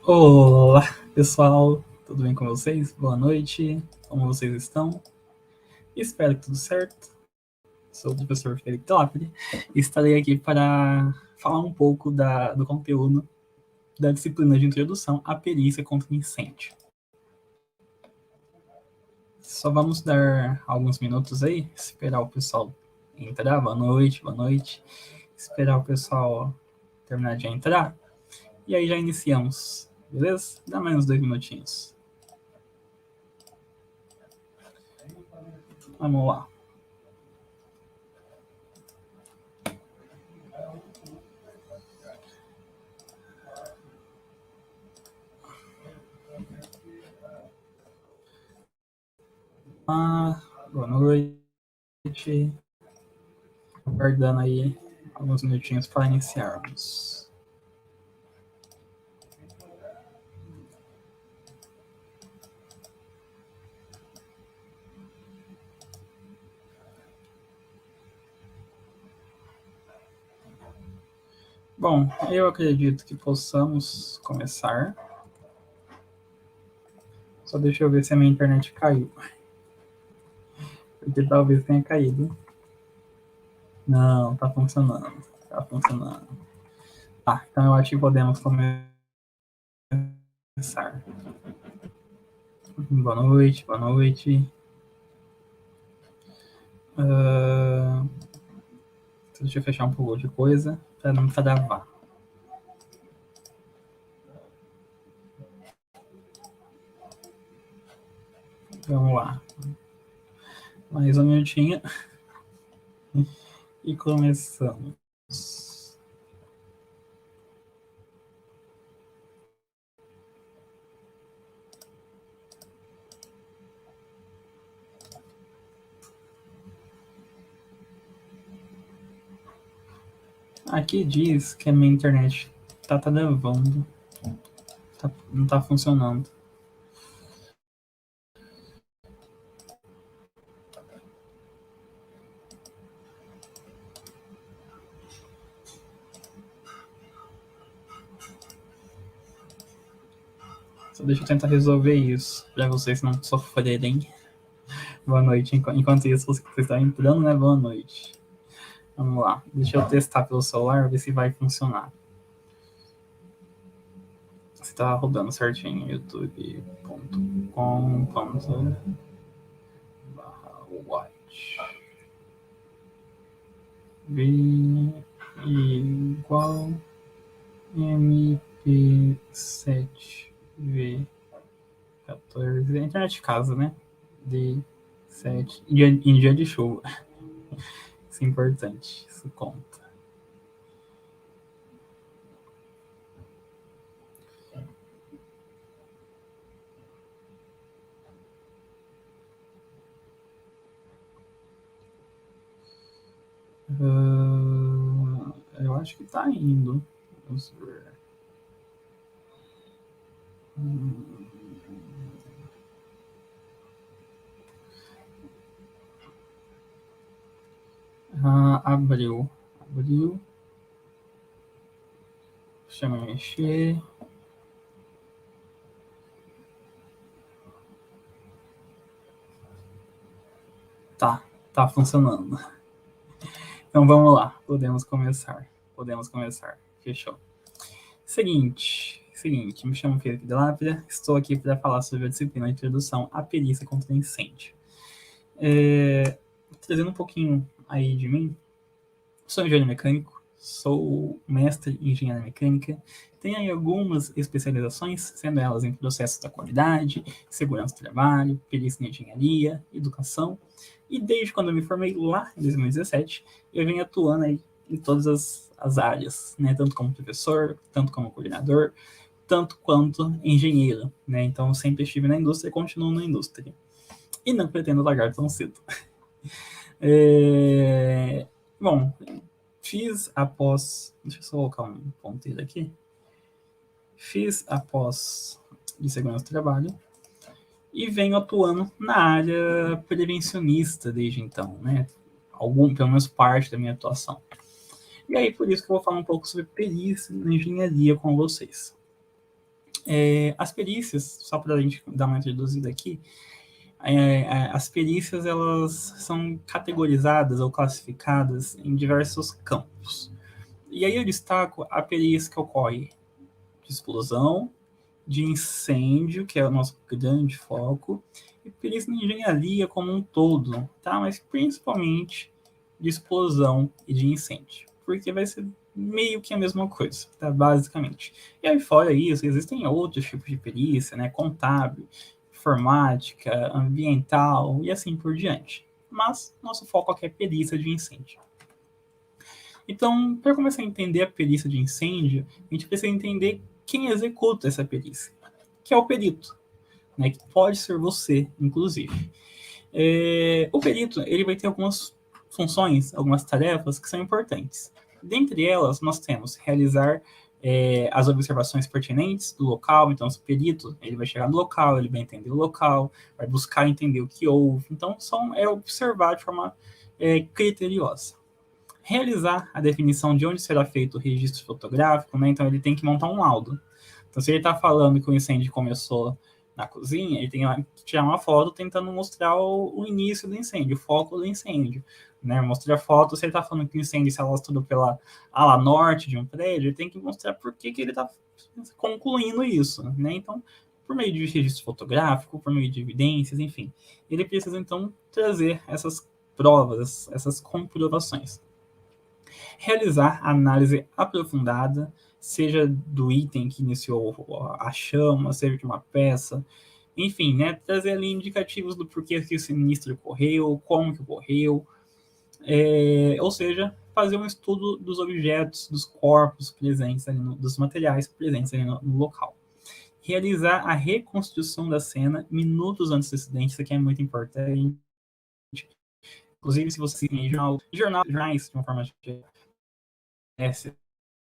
Olá, pessoal, tudo bem com vocês? Boa noite, como vocês estão? Espero que tudo certo. Sou o professor Felipe Topper e estarei aqui para falar um pouco do conteúdo da disciplina de introdução à perícia contra incêndio. Só vamos dar alguns minutos aí, esperar o pessoal entrar. Boa noite, boa noite. Esperar o pessoal terminar de entrar e aí já iniciamos, beleza? Dá mais uns 2 minutinhos. Vamos lá. Boa noite. Aguardando aí alguns minutinhos para iniciarmos. Bom, eu acredito que possamos começar. Só deixa eu ver se a minha internet caiu. Porque talvez tenha caído. Não, tá funcionando. Tá funcionando. Tá, então eu acho que podemos começar. Boa noite, boa noite. Deixa eu fechar um pouco de coisa para não travar. Vamos lá. Mais um minutinho. E começamos. Aqui diz que a minha internet tá travando. Não tá funcionando. Só deixa eu tentar resolver isso, para vocês não sofrerem. Boa noite. Enquanto isso, vocês estão entrando, né? Boa noite. Vamos lá. Deixa eu testar pelo celular, ver se vai funcionar. Se tá rodando certinho. youtube.com/watch v igual mp7v14. Internet de casa, né? D7 em dia de chuva. Isso é importante. Isso conta. Eu acho que tá indo. Vamos ver. Abriu. Deixa eu mexer. Tá funcionando. Então vamos lá, podemos começar. Fechou. Seguinte, me chamo Felipe de Lávia, estou aqui para falar sobre a disciplina de introdução à perícia contra incêndio. Trazendo um pouquinho aí de mim, sou engenheiro mecânico, sou mestre em engenharia mecânica, tenho aí algumas especializações, sendo elas em processos da qualidade, segurança do trabalho, perícia em engenharia, educação, e desde quando eu me formei lá em 2017, eu venho atuando aí em todas as áreas, né? Tanto como professor, tanto como coordenador, tanto quanto engenheiro, né? Então eu sempre estive na indústria e continuo na indústria. E não pretendo largar tão cedo. Bom, fiz após... Deixa eu só colocar um ponteiro aqui. Fiz após de segurança do trabalho e venho atuando na área prevencionista desde então, né? Pelo menos parte da minha atuação. E aí, por isso que eu vou falar um pouco sobre perícia na engenharia com vocês. As perícias, só para a gente dar uma introduzida aqui, as perícias elas são categorizadas ou classificadas em diversos campos. E aí eu destaco a perícia que ocorre de explosão, de incêndio, que é o nosso grande foco, e perícia de engenharia como um todo, tá? Mas principalmente de explosão e de incêndio, porque vai ser meio que a mesma coisa, tá? Basicamente. E aí, fora isso, existem outros tipos de perícia, né? Contábil, informática, ambiental e assim por diante. Mas nosso foco aqui é perícia de incêndio. Então, para começar a entender a perícia de incêndio, a gente precisa entender quem executa essa perícia, que é o perito, né? Que pode ser você, inclusive. O perito ele vai ter algumas funções, algumas tarefas que são importantes. Dentre elas, nós temos realizar as observações pertinentes do local. Então, o perito ele vai chegar no local, ele vai entender o local, vai buscar entender o que houve. Então, observar de forma criteriosa. Realizar a definição de onde será feito o registro fotográfico, né? Então, ele tem que montar um laudo. Então, se ele está falando que o incêndio começou na cozinha, ele tem que tirar uma foto tentando mostrar o início do incêndio, o foco do incêndio, né? Mostrar a foto, se ele está falando que o incêndio se alastrou pela ala norte de um prédio, ele tem que mostrar por que ele está concluindo isso, né? Então, por meio de registro fotográfico, por meio de evidências, enfim, ele precisa, então, trazer essas provas, essas comprovações. Realizar análise aprofundada, seja do item que iniciou a chama, seja de uma peça, enfim, né, trazer ali indicativos do porquê que o sinistro ocorreu, como que ocorreu, ou seja, fazer um estudo dos objetos, dos corpos presentes ali, dos materiais presentes ali no local. Realizar a reconstrução da cena minutos antes do acidente, isso aqui é muito importante. Inclusive, se você seguir jornais, de uma forma geral,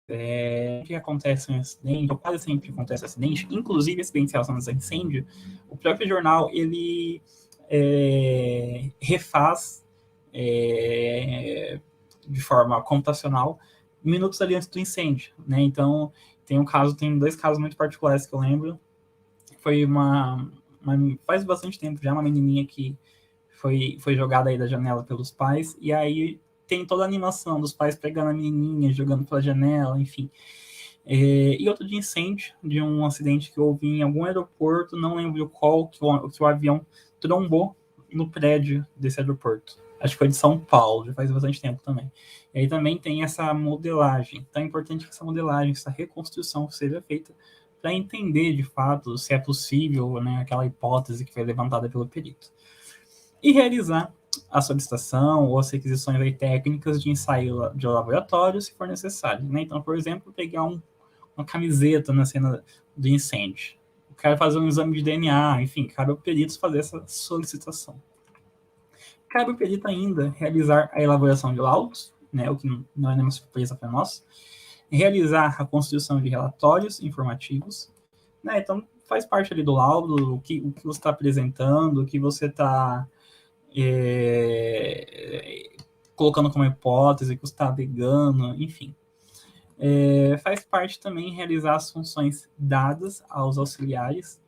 sempre acontece um acidente, ou quase sempre acontece um acidente, inclusive acidentes relacionados a incêndio, o próprio jornal, ele refaz de forma computacional minutos ali antes do incêndio, né? Então, tem dois casos muito particulares que eu lembro. Foi faz bastante tempo já, uma menininha que foi jogada aí da janela pelos pais, e aí tem toda a animação dos pais pegando a menininha, jogando pela janela, enfim. E outro de incêndio, de um acidente que houve em algum aeroporto, não lembro qual, que o avião trombou no prédio desse aeroporto. Acho que foi de São Paulo, já faz bastante tempo também. E aí também tem essa modelagem. Então é importante que essa modelagem, essa reconstrução seja feita para entender, de fato, se é possível, né, aquela hipótese que foi levantada pelo perito. E realizar a solicitação ou as requisições aí técnicas de ensaio de laboratório, se for necessário, né? Então, por exemplo, pegar uma camiseta na cena do incêndio, o cara fazer um exame de DNA, enfim, cabe ao perito fazer essa solicitação. Cabe ao perito ainda realizar a elaboração de laudos, né, o que não é nenhuma surpresa para nós, realizar a construção de relatórios informativos, né? Então, faz parte ali do laudo, o que você está apresentando, o que você está colocando como hipótese, que você está alegando, enfim. Faz parte também realizar as funções dadas aos auxiliares,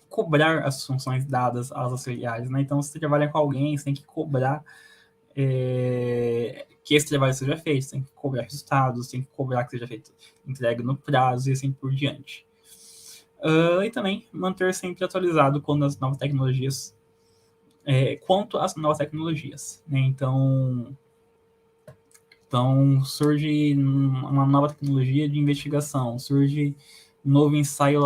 cobrar as funções dadas aos auxiliares, né? Então, se você trabalha com alguém, você tem que cobrar que esse trabalho seja feito, tem que cobrar resultados, tem que cobrar que seja feito entrega no prazo e assim por diante. E também manter sempre atualizado quanto às novas tecnologias, né? Então surge uma nova tecnologia de investigação, surge um novo ensaio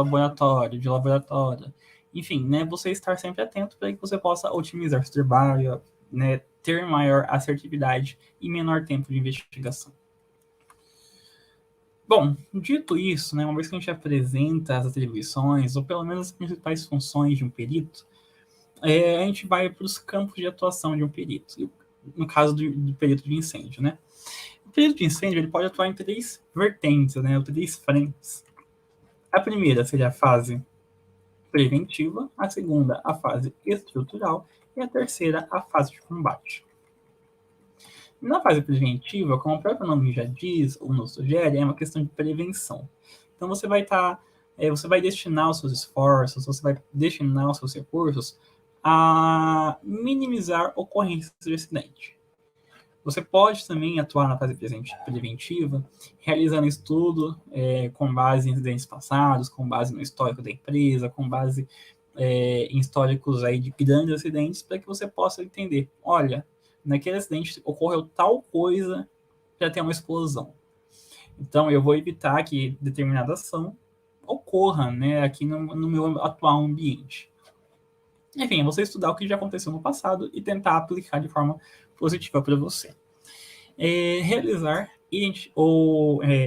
de laboratório, enfim, né? Você estar sempre atento para que você possa otimizar seu trabalho, né? Ter maior assertividade e menor tempo de investigação. Bom, dito isso, né, uma vez que a gente apresenta as atribuições, ou pelo menos as principais funções de um perito, a gente vai para os campos de atuação de um perito, no caso do perito de incêndio, né? O perito de incêndio ele pode atuar em 3 vertentes, né, ou 3 frentes. A primeira seria a fase preventiva, a segunda a fase estrutural e a terceira a fase de combate. Na fase preventiva, como o próprio nome já diz, ou nos sugere, é uma questão de prevenção. Então, você vai você vai destinar os seus esforços, você vai destinar os seus recursos a minimizar ocorrências de acidente. Você pode também atuar na fase preventiva, realizando estudo com base em incidentes passados, com base no histórico da empresa, com base em históricos aí de grandes acidentes, para que você possa entender, olha, naquele acidente ocorreu tal coisa para ter uma explosão. Então, eu vou evitar que determinada ação ocorra, né, aqui no meu atual ambiente. Enfim, você estudar o que já aconteceu no passado e tentar aplicar de forma positiva para você. Realizar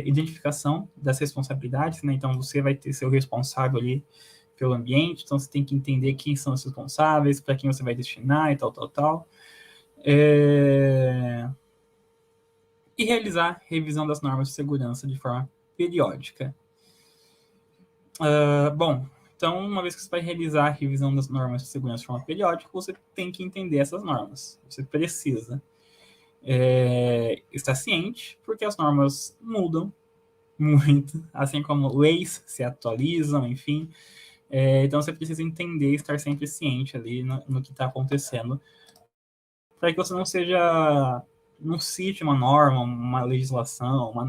identificação das responsabilidades, né? Então, você vai ter seu responsável ali pelo ambiente, então você tem que entender quem são os responsáveis, para quem você vai destinar e tal. E realizar revisão das normas de segurança de forma periódica. Bom, então, uma vez que você vai realizar a revisão das normas de segurança de forma periódica, você tem que entender essas normas. Você precisa estar ciente, porque as normas mudam muito, assim como leis se atualizam, enfim. Então, você precisa entender, estar sempre ciente ali no que está acontecendo, para que você não cite uma norma, uma legislação, uma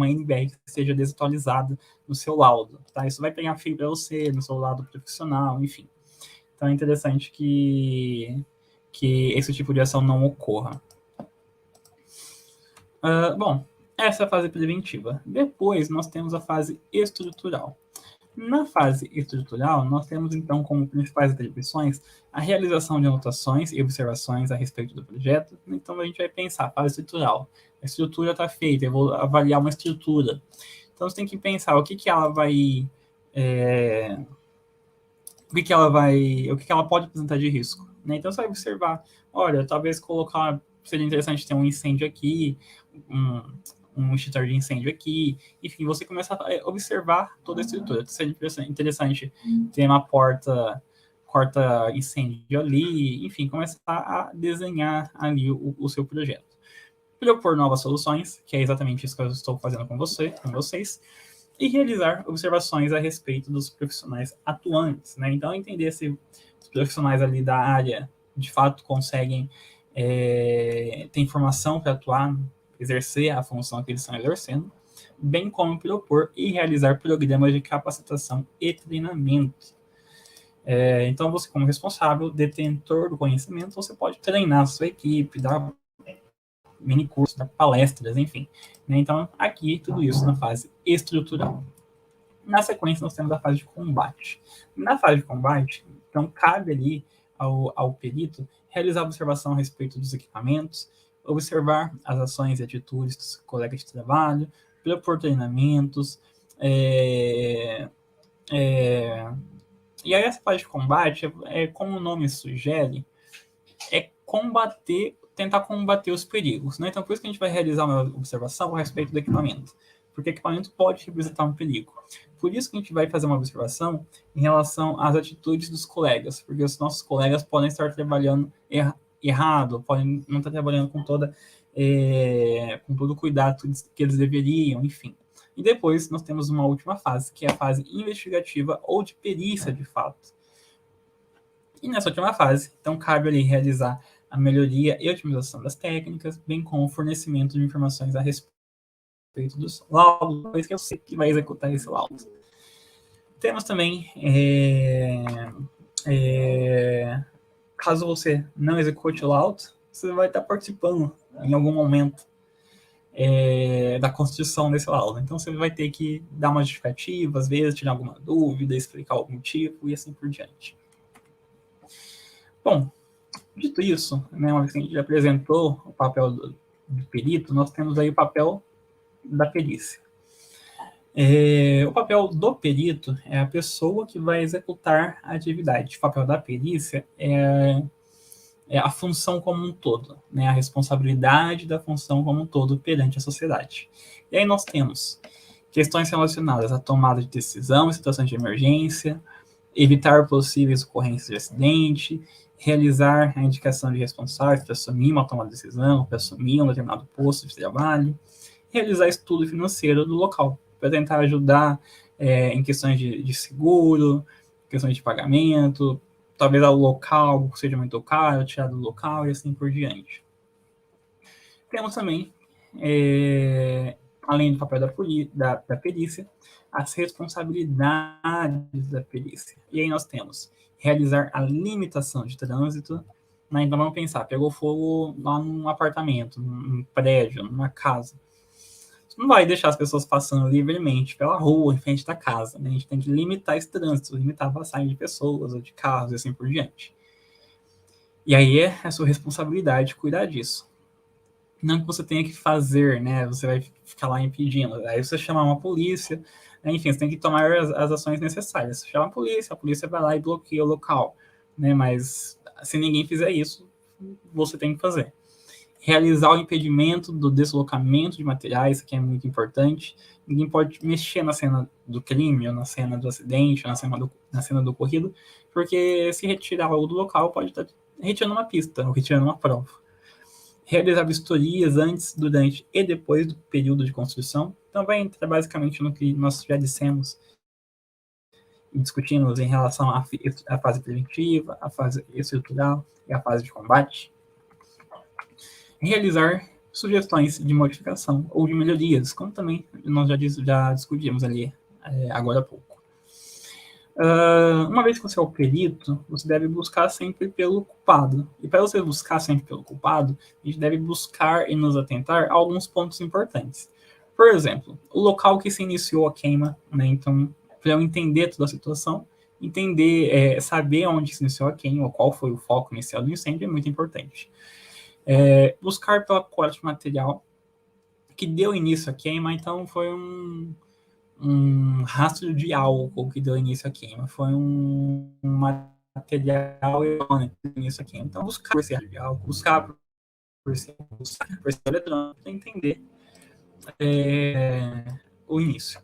NBR que seja desatualizada no seu laudo, tá? Isso vai pegar fio para você, no seu lado profissional, enfim. Então, é interessante que esse tipo de ação não ocorra. Bom, essa é a fase preventiva. Depois, nós temos a fase estrutural. Na fase estrutural, nós temos, então, como principais atribuições a realização de anotações e observações a respeito do projeto. Então, a gente vai pensar, fase estrutural. A estrutura está feita, eu vou avaliar uma estrutura. Então, você tem que pensar o que ela vai... o que ela pode apresentar de risco. Né? Então, você vai observar, olha, talvez seria interessante ter um incêndio aqui, um extintor de incêndio aqui, enfim, você começa a observar toda a estrutura. Seria interessante ter uma porta incêndio ali, enfim, começar a desenhar ali o seu projeto. Propor novas soluções, que é exatamente isso que eu estou fazendo com vocês, e realizar observações a respeito dos profissionais atuantes, né? Então, entender se os profissionais ali da área, de fato, conseguem ter informação para atuar, exercer a função que eles estão exercendo, bem como propor e realizar programas de capacitação e treinamento. Então, você, como responsável, detentor do conhecimento, você pode treinar a sua equipe, dar mini cursos, dar palestras, enfim. Então, aqui, tudo isso na fase estrutural. Na sequência, nós temos a fase de combate. Na fase de combate, então, cabe ali ao perito realizar observação a respeito dos equipamentos, observar as ações e atitudes dos colegas de trabalho, propor treinamentos. E aí, essa fase de combate, como o nome sugere, tentar combater os perigos. Né? Então, por isso que a gente vai realizar uma observação a respeito do equipamento, porque o equipamento pode representar um perigo. Por isso que a gente vai fazer uma observação em relação às atitudes dos colegas, porque os nossos colegas podem estar trabalhando errado, podem não estar trabalhando com todo o cuidado que eles deveriam, enfim. E depois nós temos uma última fase, que é a fase investigativa ou de perícia, de fato. E nessa última fase, então, cabe ali realizar a melhoria e otimização das técnicas, bem como o fornecimento de informações a respeito dos laudos, que eu sei que vai executar esse laudo. Temos também, caso você não execute o laudo, você vai estar participando em algum momento da construção desse laudo. Então, você vai ter que dar uma justificativa, às vezes, tirar alguma dúvida, explicar algum motivo e assim por diante. Bom, dito isso, né, uma vez que a gente já apresentou o papel do perito, nós temos aí o papel da perícia. O papel do perito é a pessoa que vai executar a atividade. O papel da perícia é a função como um todo, né, a responsabilidade da função como um todo perante a sociedade. E aí nós temos questões relacionadas à tomada de decisão em situações de emergência, evitar possíveis ocorrências de acidente, realizar a indicação de responsáveis para assumir uma tomada de decisão, para assumir um determinado posto de trabalho, realizar estudo financeiro do local, para tentar ajudar em questões de seguro, questões de pagamento, talvez o local seja muito caro, tirar do local e assim por diante. Temos também, além do papel da perícia, as responsabilidades da perícia. E aí nós temos realizar a limitação de trânsito, né? Então vamos pensar, pegou fogo lá num apartamento, num prédio, numa casa. Você não vai deixar as pessoas passando livremente pela rua, em frente da casa, né? A gente tem que limitar esse trânsito, limitar a passagem de pessoas ou de carros e assim por diante. E aí é a sua responsabilidade cuidar disso. Não que você tenha que fazer, né? Você vai ficar lá impedindo. Aí você chama uma polícia, né? Enfim, você tem que tomar as ações necessárias. Você chama a polícia vai lá e bloqueia o local, né? Mas se ninguém fizer isso, você tem que fazer. Realizar o impedimento do deslocamento de materiais, que é muito importante. Ninguém pode mexer na cena do crime, ou na cena do acidente, ou na cena do ocorrido, porque se retirar algo do local, pode estar retirando uma pista, ou retirando uma prova. Realizar vistorias antes, durante e depois do período de construção. Então vai entrar basicamente no que nós já dissemos e discutimos em relação à fase preventiva, à fase estrutural e à fase de combate. Realizar sugestões de modificação ou de melhorias, como também nós já discutimos ali agora há pouco. Uma vez que você é o perito, você deve buscar sempre pelo culpado. E para você buscar sempre pelo culpado, a gente deve buscar e nos atentar a alguns pontos importantes. Por exemplo, o local que se iniciou a queima, né? Então, para eu entender toda a situação, saber onde se iniciou a queima, qual foi o foco inicial do incêndio, é muito importante. Buscar pela corte de material que deu início à queima, então foi um rastro de álcool que deu início à queima, foi um material eletrônico que deu início à queima. Então, buscar por esse rastro de álcool, buscar por esse eletrônico, para entender o início.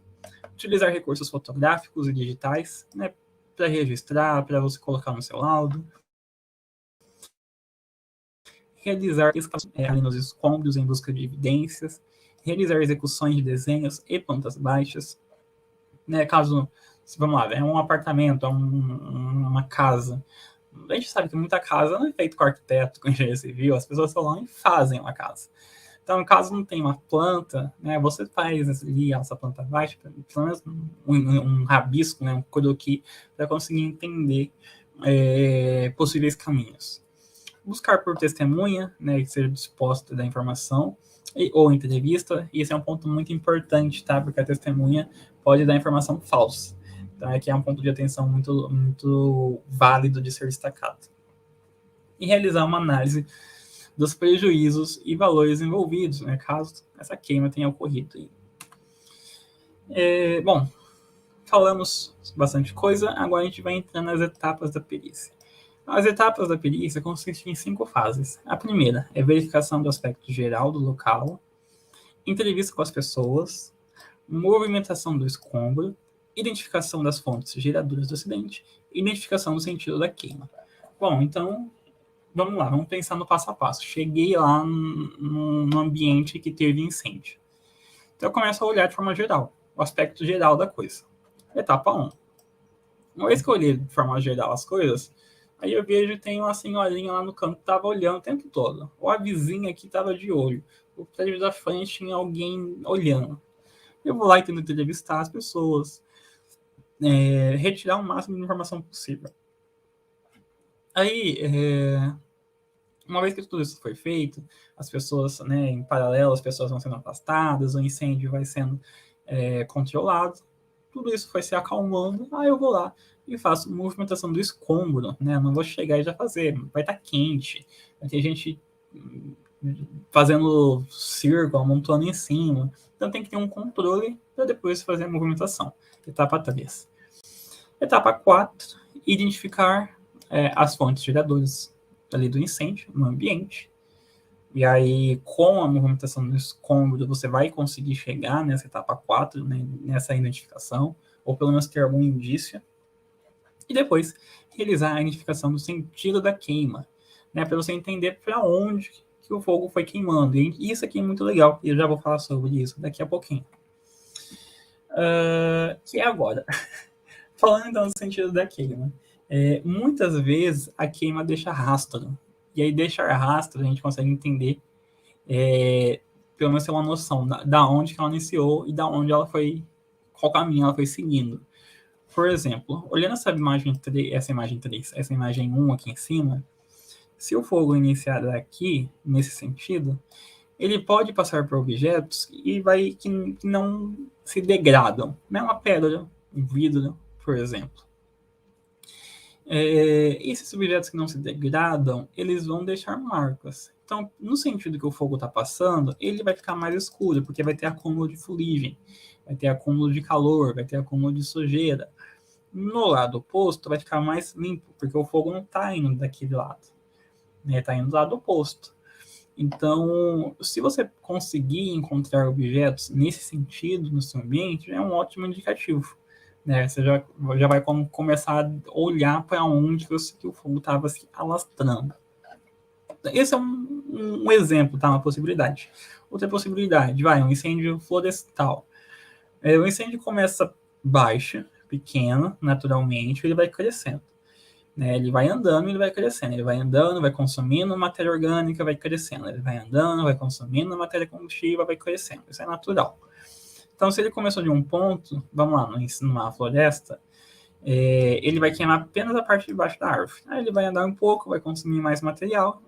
Utilizar recursos fotográficos e digitais, né, para registrar, para você colocar no seu laudo. Realizar ali nos escombros em busca de evidências. Realizar execuções de desenhos e plantas baixas. Né, caso, vamos lá, é um apartamento, é uma casa. A gente sabe que muita casa não é feita com arquiteto, com engenheiro civil, as pessoas só vão e fazem uma casa. Então, caso não tenha uma planta, né, você faz ali essa planta baixa, pelo menos um rabisco, né, um croquis, para conseguir entender possíveis caminhos. Buscar por testemunha, né, que seja disposta da informação, ou entrevista, e esse é um ponto muito importante, tá? Porque a testemunha pode dar informação falsa. Então, aqui é um ponto de atenção muito, muito válido de ser destacado. E realizar uma análise dos prejuízos e valores envolvidos, né, caso essa queima tenha ocorrido. Bom, falamos bastante coisa, agora a gente vai entrar nas etapas da perícia. As etapas da perícia consistem em 5 fases. A primeira é verificação do aspecto geral do local, entrevista com as pessoas, movimentação do escombro, identificação das fontes geradoras do acidente, identificação do sentido da queima. Bom, então, vamos lá, vamos pensar no passo a passo. Cheguei lá no ambiente que teve incêndio. Então, eu começo a olhar de forma geral, o aspecto geral da coisa. Etapa 1. Uma vez que eu olhei de forma geral as coisas, aí eu vejo que tem uma senhorinha lá no canto que estava olhando o tempo todo. Ou a vizinha que estava de olho. O prédio da frente tinha alguém olhando. Eu vou lá e tento entrevistar as pessoas. Retirar o máximo de informação possível. Aí, uma vez que tudo isso foi feito, as pessoas, né, em paralelo, as pessoas vão sendo afastadas, o incêndio vai sendo controlado. Tudo isso foi se acalmando, aí eu vou lá e faço movimentação do escombro, né? Não vou chegar e já fazer, vai estar quente, vai ter gente fazendo círculo, amontoando em cima. Então tem que ter um controle para depois fazer a movimentação. Etapa 3. Etapa 4, identificar as fontes geradoras ali do incêndio no ambiente. E aí, com a movimentação do escombro, você vai conseguir chegar nessa etapa 4, né, nessa identificação, ou pelo menos ter algum indício. E depois, realizar a identificação do sentido da queima, né, para você entender para onde que o fogo foi queimando. E isso aqui é muito legal, e eu já vou falar sobre isso daqui a pouquinho. Que é agora. Falando então do sentido da queima. Muitas vezes a queima deixa rastro. E aí, deixar rastro, a gente consegue entender, pelo menos ter uma noção da onde que ela iniciou e da onde ela foi, qual caminho ela foi seguindo. Por exemplo, olhando essa imagem 3, essa imagem 1 aqui em cima, se o fogo iniciar aqui, nesse sentido, ele pode passar por objetos que não se degradam. Não é uma pedra, um vidro, por exemplo. Esses objetos que não se degradam, eles vão deixar marcas. Então, no sentido que o fogo está passando, ele vai ficar mais escuro, porque vai ter acúmulo de fuligem, vai ter acúmulo de calor, vai ter acúmulo de sujeira. No lado oposto, vai ficar mais limpo, porque o fogo não está indo daquele lado, né? Está indo do lado oposto. Então, se você conseguir encontrar objetos nesse sentido no seu ambiente, é um ótimo indicativo. Né? Você já vai começar a olhar para onde que o fogo estava se alastrando. Esse é um exemplo, tá? Uma possibilidade. Outra possibilidade, um incêndio florestal. O incêndio começa baixo, pequeno, naturalmente, ele vai crescendo. Né? Ele vai andando e ele vai crescendo. Ele vai andando, vai consumindo matéria orgânica, vai crescendo. Ele vai andando, vai consumindo matéria combustível, vai crescendo. Isso é natural. Então, se ele começou de um ponto, vamos lá, numa floresta, ele vai queimar apenas a parte de baixo da árvore. Aí ele vai andar um pouco, vai consumir mais material,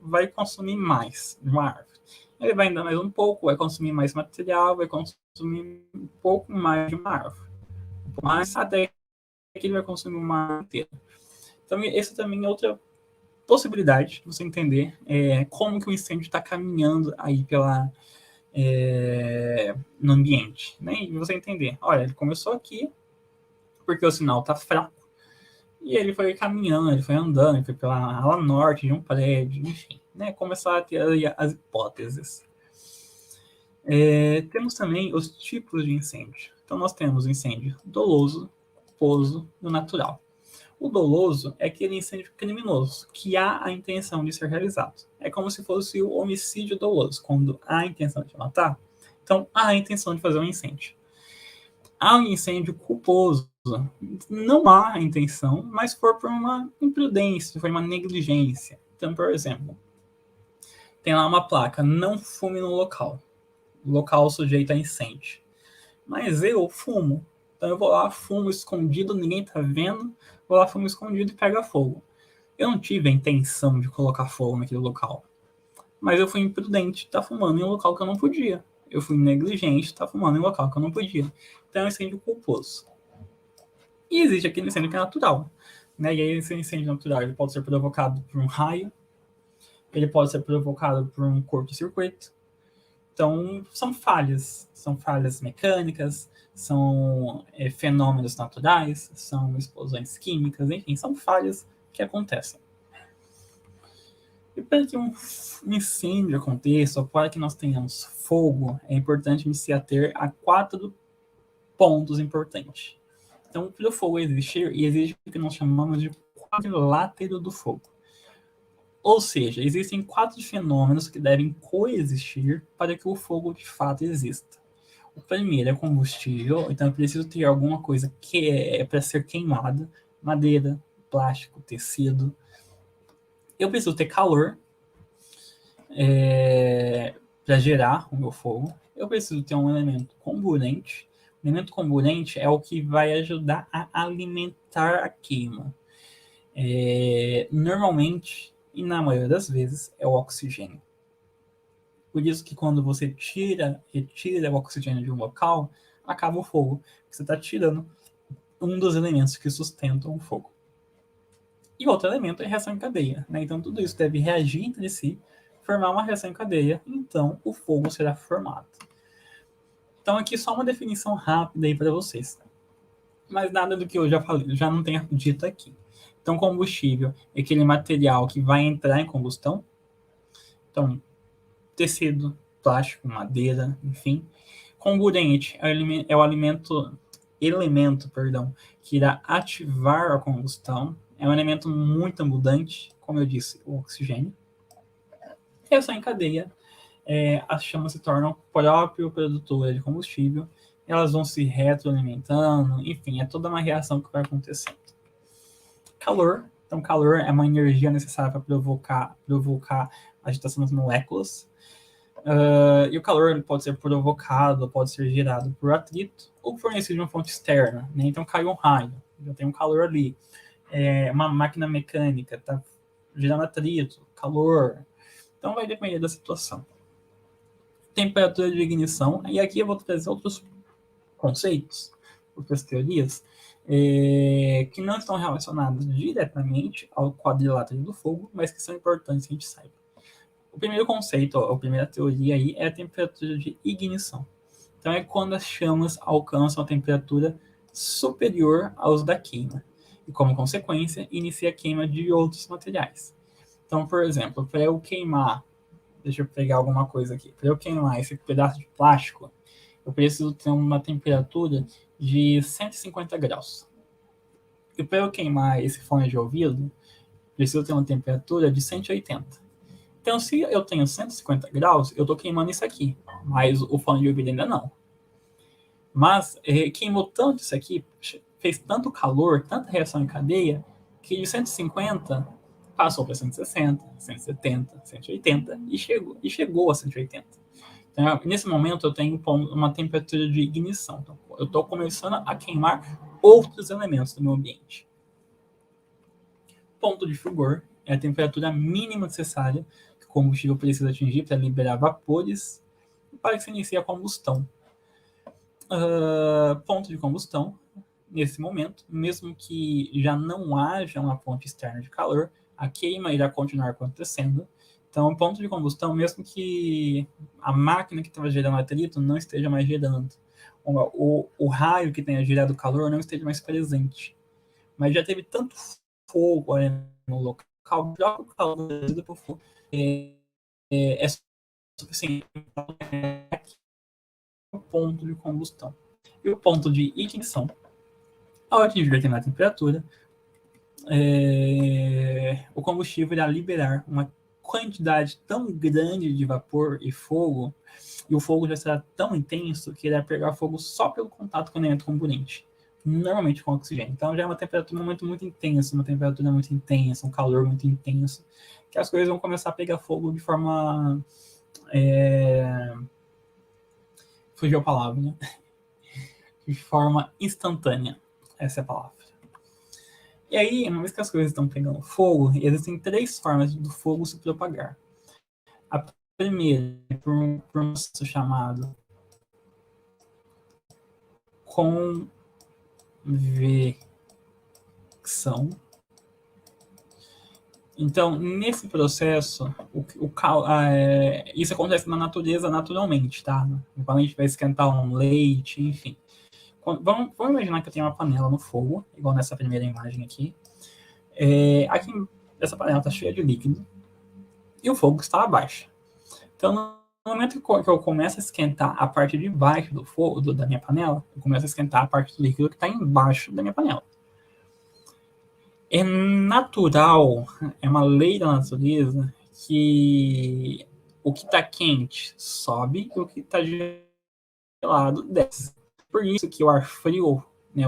vai consumir mais de uma árvore. Ele vai andar mais um pouco, vai consumir mais material, vai consumir um pouco mais de uma árvore. Um pouco mais, até que ele vai consumir uma árvore inteira. Então, essa também é outra possibilidade de você entender como que o incêndio está caminhando aí no ambiente. Né? E você entender, olha, ele começou aqui porque o sinal está fraco, e ele foi caminhando, ele foi andando, ele foi pela ala norte de um prédio, enfim, né? Começar a ter as hipóteses. Temos também os tipos de incêndio. Então, nós temos o incêndio doloso, culposo e o natural. O doloso é aquele incêndio criminoso, que há a intenção de ser realizado. É como se fosse o homicídio doloso, quando há a intenção de matar, então há a intenção de fazer um incêndio. Há um incêndio culposo, não há a intenção, mas for por uma imprudência, foi uma negligência. Então, por exemplo, tem lá uma placa, não fume no local sujeito a incêndio. Mas eu fumo, então eu vou lá, fumo escondido, ninguém tá vendo, vou lá, fumo escondido e pega fogo. Eu não tive a intenção de colocar fogo naquele local, mas eu fui imprudente, tá fumando em um local que eu não podia. Eu fui negligente, tá fumando em um local que eu não podia. Então é um incêndio culposo. E existe aquele incêndio que é natural, né? E aí esse incêndio natural ele pode ser provocado por um raio, ele pode ser provocado por um curto-circuito. Então são falhas mecânicas, são fenômenos naturais, são explosões químicas, enfim, são falhas que acontecem. E para que um incêndio aconteça, ou para que nós tenhamos fogo, é importante se ater a 4 pontos importantes. Então, para o fogo existir, existe o que nós chamamos de quadrilátero do fogo. Ou seja, existem 4 fenômenos que devem coexistir para que o fogo de fato exista. O primeiro é combustível, então eu preciso ter alguma coisa que é para ser queimada, madeira, plástico, tecido. Eu preciso ter calor para gerar o meu fogo. Eu preciso ter um elemento comburente. O elemento comburente é o que vai ajudar a alimentar a queima. Normalmente, e na maioria das vezes, é o oxigênio. Por isso que quando você retira o oxigênio de um local, acaba o fogo. Você está tirando um dos elementos que sustentam o fogo. E outro elemento é reação em cadeia. Né? Então, tudo isso deve reagir entre si, formar uma reação em cadeia, então o fogo será formado. Então, aqui só uma definição rápida aí para vocês. Mas nada do que eu já falei, já não tenho dito aqui. Então, combustível é aquele material que vai entrar em combustão. Então, tecido, plástico, madeira, enfim. Comburente é o alimento elemento, perdão, que irá ativar a combustão. É um elemento muito abundante, como eu disse, o oxigênio. Reação em cadeia, as chamas se tornam próprio produtora de combustível, elas vão se retroalimentando, enfim, é toda uma reação que vai acontecendo. Calor, então calor é uma energia necessária para provocar a agitação das moléculas, e o calor ele pode ser provocado, pode ser gerado por atrito ou fornecido de uma fonte externa, né? Então caiu um raio, já tem um calor ali, uma máquina mecânica está gerando atrito, calor, então vai depender da situação. Temperatura de ignição, e aqui eu vou trazer outros conceitos, outras teorias, que não estão relacionadas diretamente ao quadrilátero do fogo, mas que são importantes que a gente saiba. O primeiro conceito, a primeira teoria aí, é a temperatura de ignição. Então é quando as chamas alcançam a temperatura superior aos da queima, e como consequência, inicia a queima de outros materiais. Então, por exemplo, para eu queimar, deixa eu pegar alguma coisa aqui, para eu queimar esse pedaço de plástico, eu preciso ter uma temperatura de 150 graus. E para eu queimar esse fone de ouvido, preciso ter uma temperatura de 180. Então, se eu tenho 150 graus, eu estou queimando isso aqui, mas o fone de ouvido ainda não. Mas queimou tanto isso aqui, fez tanto calor, tanta reação em cadeia, que de 150 passou para 160, 170, 180 e chegou a 180. Então, nesse momento, eu tenho uma temperatura de ignição. Então, eu estou começando a queimar outros elementos do meu ambiente. Ponto de fulgor é a temperatura mínima necessária que o combustível precisa atingir para liberar vapores para que se inicie a combustão. Ponto de combustão, nesse momento, mesmo que já não haja uma fonte externa de calor, a queima irá continuar acontecendo. Então, o ponto de combustão, mesmo que a máquina que estava gerando atrito não esteja mais gerando, o raio que tenha gerado calor não esteja mais presente. Mas já teve tanto fogo ali no local, o próprio calor por fogo é suficiente para o ponto de combustão. E o ponto de ignição, ao atingir determinada temperatura, o combustível irá liberar uma quantidade tão grande de vapor e fogo, e o fogo já será tão intenso que irá pegar fogo só pelo contato com o elemento componente, normalmente com oxigênio. Então já é uma temperatura muito intensa, um calor muito intenso, que as coisas vão começar a pegar fogo de forma... fugiu a palavra, né? De forma instantânea, essa é a palavra. E aí, uma vez que as coisas estão pegando fogo, existem 3 formas do fogo se propagar. A primeira é por um processo chamado convecção. Então, nesse processo, isso acontece na natureza naturalmente, tá? Quando a gente vai esquentar um leite, enfim. Vamos imaginar que eu tenho uma panela no fogo, igual nessa primeira imagem aqui. Aqui, essa panela está cheia de líquido e o fogo está abaixo. Então, no momento que eu começo a esquentar a parte de baixo do fogo, da minha panela, eu começo a esquentar a parte do líquido que está embaixo da minha panela. É natural, é uma lei da natureza que o que está quente sobe e o que está gelado desce. Por isso que o ar frio, né,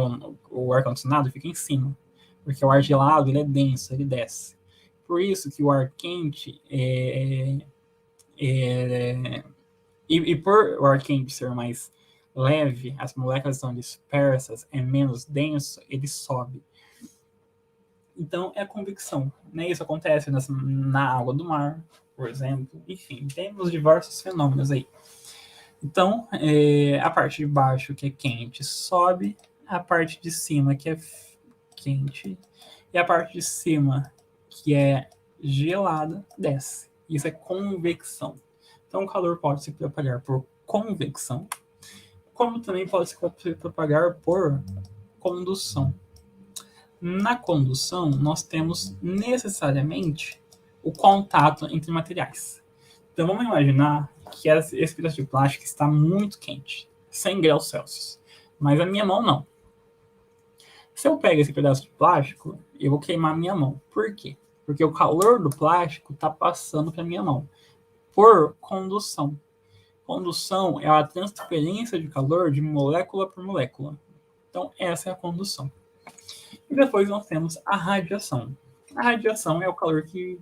o ar-condicionado fica em cima, porque o ar gelado ele é denso, ele desce. Por isso que o ar quente e por o ar quente ser mais leve, as moléculas estão dispersas, é menos denso, ele sobe. Então, é a convecção, né? Isso acontece na água do mar, por exemplo. Enfim, temos diversos fenômenos aí. Então, a parte de baixo, que é quente, sobe. A parte de cima, que é quente. E a parte de cima, que é gelada, desce. Isso é convecção. Então, o calor pode se propagar por convecção, como também pode se propagar por condução. Na condução, nós temos necessariamente o contato entre materiais. Então, vamos imaginar que esse pedaço de plástico está muito quente, 100 graus Celsius. Mas a minha mão não. Se eu pego esse pedaço de plástico, eu vou queimar minha mão. Por quê? Porque o calor do plástico está passando para minha mão por condução. Condução é a transferência de calor de molécula por molécula. Então, essa é a condução. E depois nós temos a radiação. A radiação é o calor que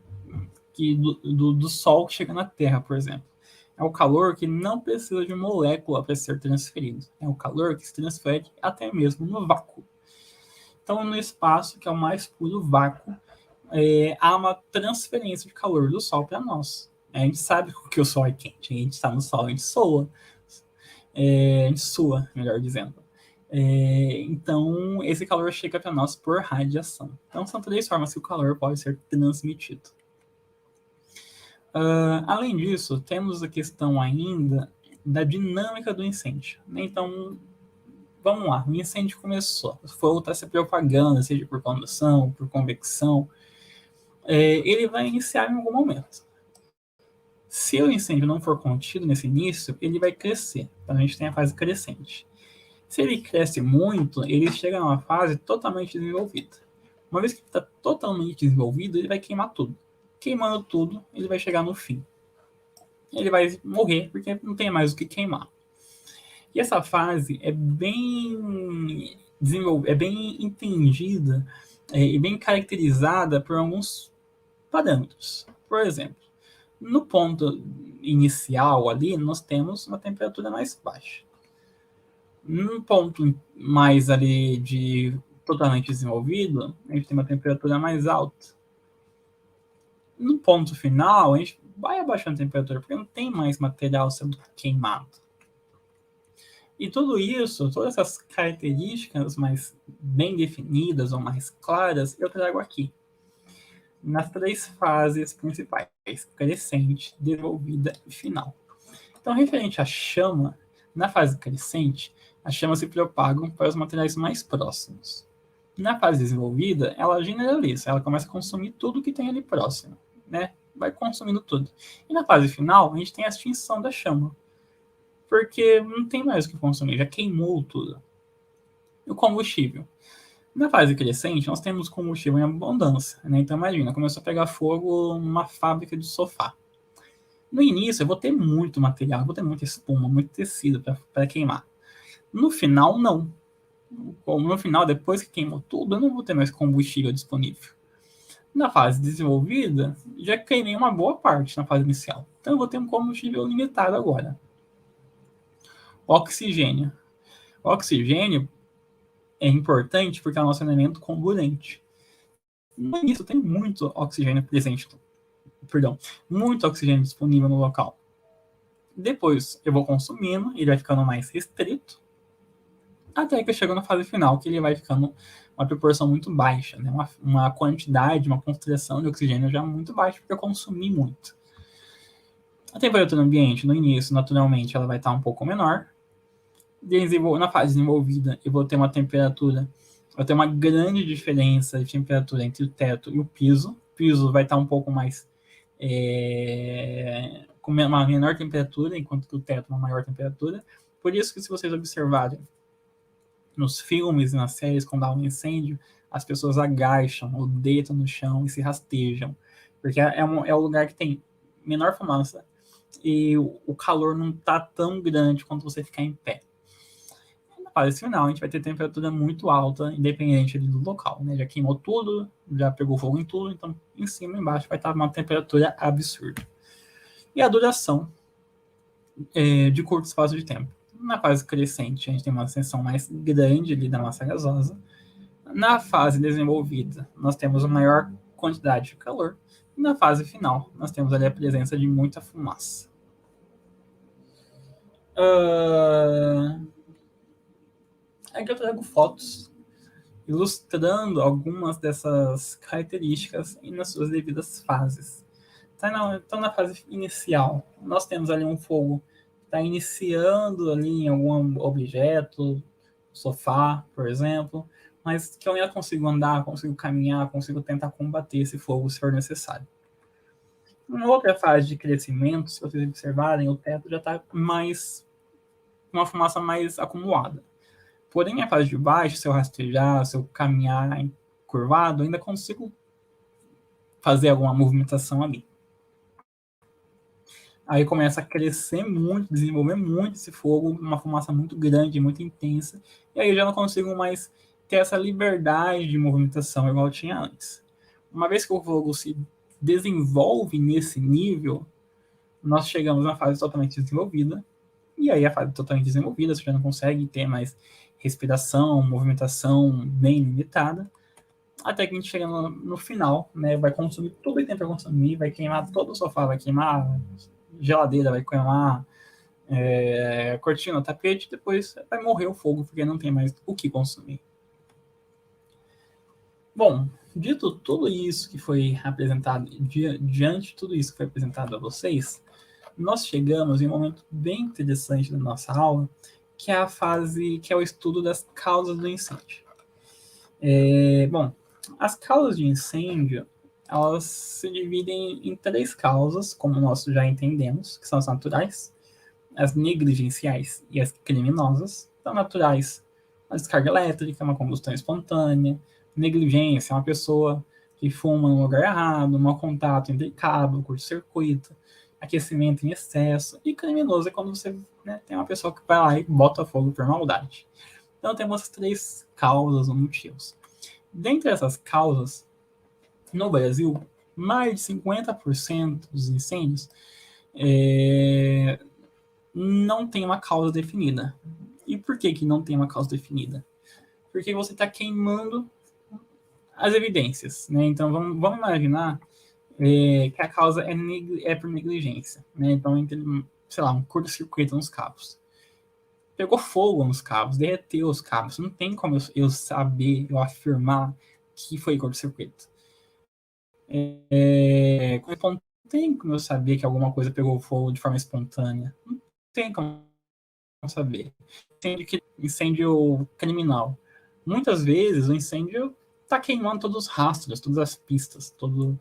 do Sol que chega na Terra, por exemplo. É o calor que não precisa de molécula para ser transferido. É o calor que se transfere até mesmo no vácuo. Então, no espaço, que é o mais puro vácuo, há uma transferência de calor do Sol para nós. A gente sabe que o Sol é quente, a gente está no Sol, a gente soa. A gente sua, melhor dizendo. Então, esse calor chega para nós por radiação. Então, são três formas que o calor pode ser transmitido. Além disso, temos a questão ainda da dinâmica do incêndio. Então, vamos lá, o incêndio começou, o fogo está se propagando, seja por condução, por convecção, ele vai iniciar em algum momento. Se o incêndio não for contido nesse início, ele vai crescer. Então, a gente tem a fase crescente. Se ele cresce muito, ele chega numa fase totalmente desenvolvida. Uma vez que ele está totalmente desenvolvido, ele vai queimar tudo. Queimando tudo, ele vai chegar no fim. Ele vai morrer, porque não tem mais o que queimar. E essa fase é bem entendida e bem caracterizada por alguns parâmetros. Por exemplo, no ponto inicial ali, nós temos uma temperatura mais baixa. No ponto mais ali de totalmente desenvolvido, a gente tem uma temperatura mais alta. No ponto final, a gente vai abaixando a temperatura, porque não tem mais material sendo queimado. E tudo isso, todas essas características mais bem definidas ou mais claras, eu trago aqui. Nas três fases principais, crescente, desenvolvida e final. Então, referente à chama, na fase crescente, as chamas se propagam para os materiais mais próximos. Na fase desenvolvida, ela generaliza, ela começa a consumir tudo que tem ali próximo, né? Vai consumindo tudo. E na fase final, a gente tem a extinção da chama, porque não tem mais o que consumir, já queimou tudo. E o combustível? Na fase crescente, nós temos combustível em abundância, né? Então, imagina, começou a pegar fogo numa fábrica de sofá. No início, eu vou ter muito material, eu vou ter muita espuma, muito tecido para queimar. No final, não. No final, depois que queimou tudo, eu não vou ter mais combustível disponível. Na fase desenvolvida, já queimei uma boa parte na fase inicial. Então, eu vou ter um combustível limitado agora. Oxigênio. O oxigênio é importante porque é o nosso elemento comburente. No início, tem muito oxigênio presente. Muito oxigênio disponível no local. Depois, eu vou consumindo, ele vai ficando mais restrito, até que eu chego na fase final, que ele vai ficando uma proporção muito baixa, né? uma quantidade, uma concentração de oxigênio já muito baixa, porque eu consumi muito. A temperatura ambiente, no início, naturalmente, ela vai estar um pouco menor. Na fase desenvolvida, eu vou ter uma temperatura, vai ter uma grande diferença de temperatura entre o teto e o piso. O piso vai estar um pouco mais com uma menor temperatura, enquanto que o teto uma maior temperatura. Por isso que, se vocês observarem nos filmes e nas séries, quando há um incêndio, as pessoas agacham ou deitam no chão e se rastejam, porque é o lugar que tem menor fumaça e o calor não está tão grande quanto você ficar em pé. Na fase final, a gente vai ter temperatura muito alta, independente do local, né? Já queimou tudo, já pegou fogo em tudo, então em cima e embaixo vai estar uma temperatura absurda. E a duração de curto espaço de tempo. Na fase crescente, a gente tem uma ascensão mais grande ali da massa gasosa. Na fase desenvolvida, nós temos uma maior quantidade de calor. E na fase final, nós temos ali a presença de muita fumaça. Aqui eu trago fotos ilustrando algumas dessas características e nas suas devidas fases. Então, na fase inicial, nós temos ali um fogo que está iniciando ali em algum objeto, sofá, por exemplo, mas que eu ainda consigo andar, consigo caminhar, consigo tentar combater esse fogo se for necessário. Uma outra fase de crescimento, se vocês observarem, o teto já está mais uma fumaça mais acumulada. Porém, a fase de baixo, se eu rastejar, se eu caminhar curvado, ainda consigo fazer alguma movimentação ali. Aí começa a crescer muito, desenvolver muito esse fogo, uma fumaça muito grande, muito intensa, e aí eu já não consigo mais ter essa liberdade de movimentação igual eu tinha antes. Uma vez que o fogo se desenvolve nesse nível, nós chegamos na fase totalmente desenvolvida, e aí a fase totalmente desenvolvida, você já não consegue ter mais respiração, movimentação bem limitada, até que a gente chega no final, né, vai consumir tudo que tem para consumir, vai queimar todo o sofá, vai queimar geladeira, vai queimar cortina, tapete, depois vai morrer o fogo, porque não tem mais o que consumir. Bom, dito tudo isso que foi apresentado, diante de tudo isso que foi apresentado a vocês, nós chegamos em um momento bem interessante da nossa aula, que é a fase, que é o estudo das causas do incêndio. Bom, as causas de incêndio, elas se dividem em 3 causas, como nós já entendemos, que são as naturais, as negligenciais e as criminosas. Então, naturais, uma descarga elétrica, uma combustão espontânea. Negligência é uma pessoa que fuma no lugar errado, mau contato entre cabo, curto-circuito, aquecimento em excesso. E criminoso é quando você, né, tem uma pessoa que vai lá e bota fogo por maldade. Então, temos as 3 causas ou motivos. Dentre essas causas, no Brasil, mais de 50% dos incêndios não tem uma causa definida. E por que não tem uma causa definida? Porque você está queimando as evidências, né? Então, vamos imaginar que a causa é por negligência, né? Então, sei lá, um curto-circuito nos cabos. Pegou fogo nos cabos, derreteu os cabos. Não tem como eu saber, eu afirmar que foi curto-circuito. Não tem como eu saber que alguma coisa pegou fogo de forma espontânea. Não tem como saber. Incêndio criminal. Muitas vezes o incêndio está queimando todos os rastros, todas as pistas, todo.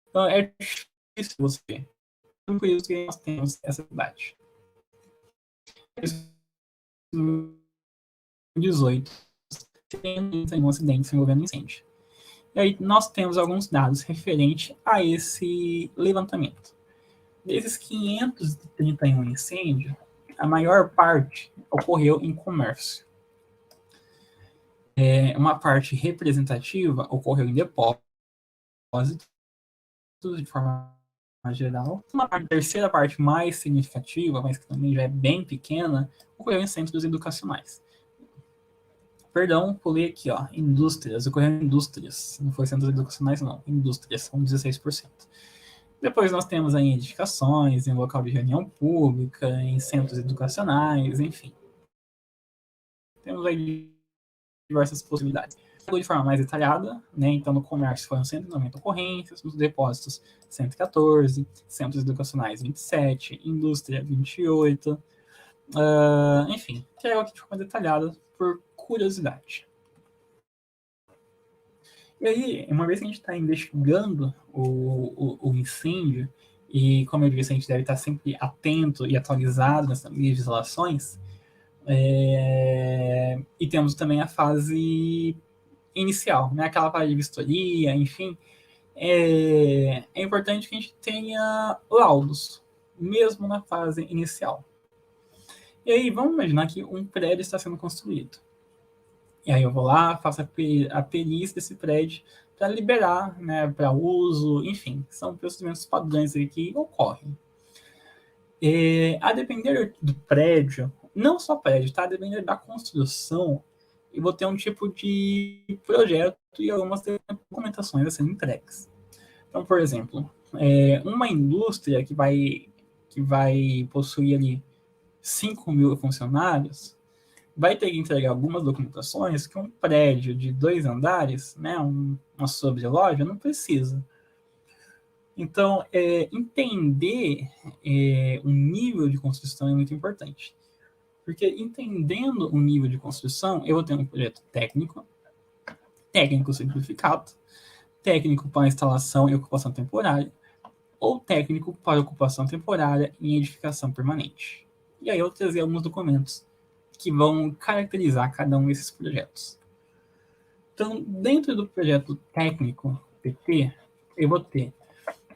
Então é difícil você ver. Por isso que nós temos essa idade. 2018 tem um acidente envolvendo incêndio. E aí nós temos alguns dados referentes a esse levantamento. Desses 531 incêndios, a maior parte ocorreu em comércio. Uma parte representativa ocorreu em depósitos, de forma geral. A terceira parte mais significativa, mas que também já é bem pequena, ocorreu em centros educacionais. Perdão, pulei aqui, ó, indústrias, ocorreu em indústrias, não foi centros educacionais não, indústrias, são 16%. Depois nós temos aí edificações, em local de reunião pública, em centros educacionais, enfim. Temos aí diversas possibilidades. De forma mais detalhada, né? Então no comércio foram 190 ocorrências, nos depósitos 114, centros educacionais 27, indústria 28, enfim, que é aqui de forma detalhada por curiosidade. E aí, uma vez que a gente está investigando o incêndio, e como eu disse, a gente deve estar sempre atento e atualizado nessas legislações, e temos também a fase inicial, né? Aquela fase de vistoria, enfim, é importante que a gente tenha laudos, mesmo na fase inicial. E aí, vamos imaginar que um prédio está sendo construído. E aí eu vou lá, faço a perícia desse prédio para liberar, né, para uso, enfim, são procedimentos padrões aí que ocorrem. A depender do prédio, não só prédio, tá? A depender da construção, eu vou ter um tipo de projeto e algumas documentações a serem entregues. Então, por exemplo, uma indústria que vai possuir ali 5.000 funcionários, vai ter que entregar algumas documentações que um prédio de 2 andares, né, uma sobreloja, não precisa. Então, entender o nível de construção é muito importante. Porque entendendo o nível de construção, eu vou ter um projeto técnico simplificado, técnico para instalação e ocupação temporária, ou técnico para ocupação temporária e edificação permanente. E aí eu trazer alguns documentos que vão caracterizar cada um desses projetos. Então, dentro do projeto técnico PT, eu vou ter,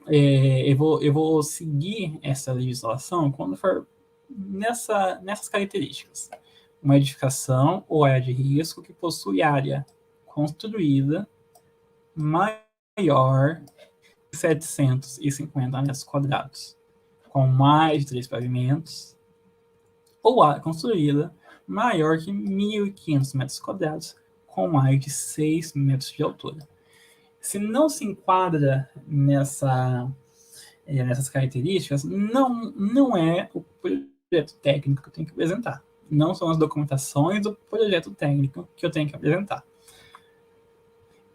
eu vou seguir essa legislação quando for nessas características. Uma edificação ou área de risco que possui área construída maior de 750 metros quadrados, com mais de 3 pavimentos, ou área construída maior que 1.500 metros quadrados, com mais de 6 metros de altura. Se não se enquadra nessas características, não é o projeto técnico que eu tenho que apresentar. Não são as documentações do projeto técnico que eu tenho que apresentar.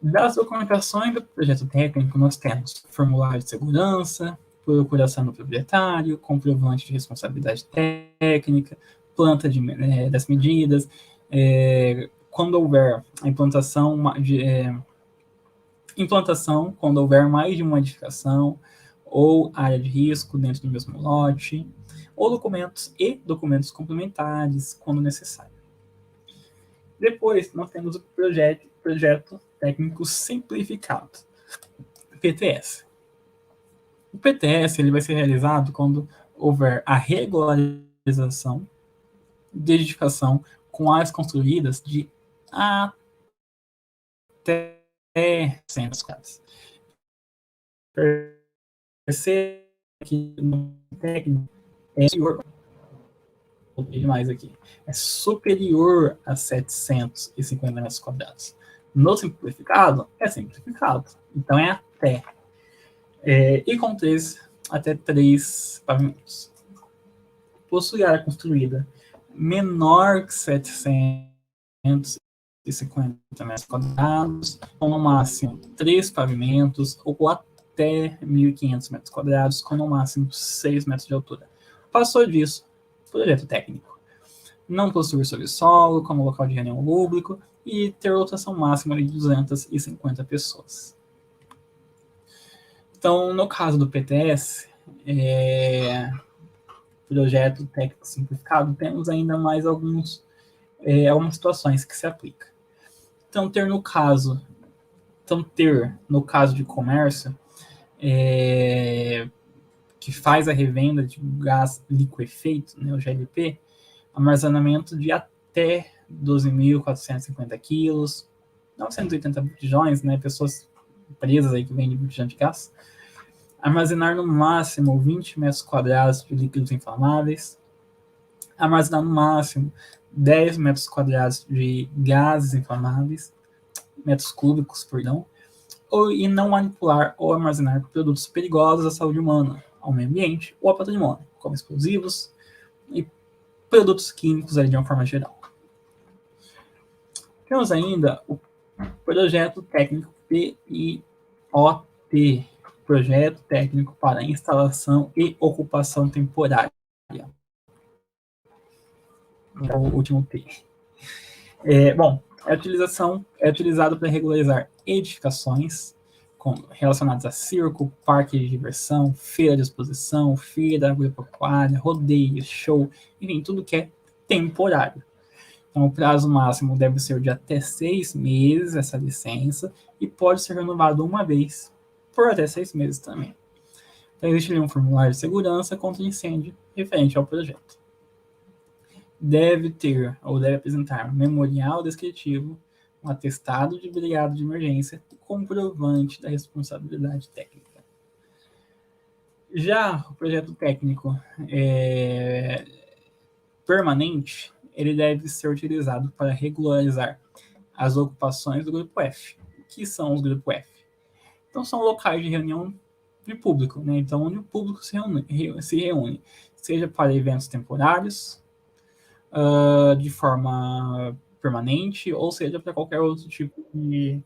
Das documentações do projeto técnico, nós temos formulário de segurança, procuração do proprietário, comprovante de responsabilidade técnica, planta das medidas, quando houver a implantação, quando houver mais de uma edificação ou área de risco dentro do mesmo lote, ou documentos complementares, quando necessário. Depois, nós temos o projeto técnico simplificado, PTS. O PTS ele vai ser realizado quando houver a regularização de edificação com áreas construídas de até 100 casas. Perceba que no técnico é superior, demais aqui, é superior a 750 metros quadrados. No simplificado, é simplificado. Então, é até. E com até 3 pavimentos. Possui área construída menor que 750 metros quadrados, com no máximo 3 pavimentos, ou até 1.500 metros quadrados, com no máximo 6 metros de altura. Passou disso, projeto técnico. Não possuir subsolo como local de reunião público e ter lotação máxima de 250 pessoas. Então, no caso do PTS, projeto técnico simplificado, temos ainda mais algumas situações que se aplicam. Então, ter no caso de comércio, que faz a revenda de gás liquefeito, né, o GLP, armazenamento de até 12.450 quilos, 980 botijões, né, pessoas empresas aí que vendem botijão de gás, armazenar no máximo 20 metros quadrados de líquidos inflamáveis, armazenar no máximo 10 metros quadrados de gases inflamáveis, metros cúbicos, perdão, e não manipular ou armazenar produtos perigosos à saúde humana, ao meio ambiente ou ao patrimônio, como explosivos e produtos químicos de uma forma geral. Temos ainda o projeto técnico PIOT, projeto técnico para instalação e ocupação temporária. O último P. É utilizado para regularizar edificações relacionadas a circo, parque de diversão, feira de exposição, feira agropecuária, rodeio, show, enfim, tudo que é temporário. Então, o prazo máximo deve ser de até 6 meses, essa licença, e pode ser renovado uma vez, por até 6 meses também. Então, existe um formulário de segurança contra incêndio referente ao projeto. Deve apresentar um memorial descritivo, um atestado de brigada de emergência e comprovante da responsabilidade técnica. Já o projeto técnico permanente, ele deve ser utilizado para regularizar as ocupações do grupo F. O que são os grupos F? Então, são locais de reunião de público, né? Então, onde o público se reúne, seja para eventos temporários, de forma permanente, ou seja, para qualquer outro tipo de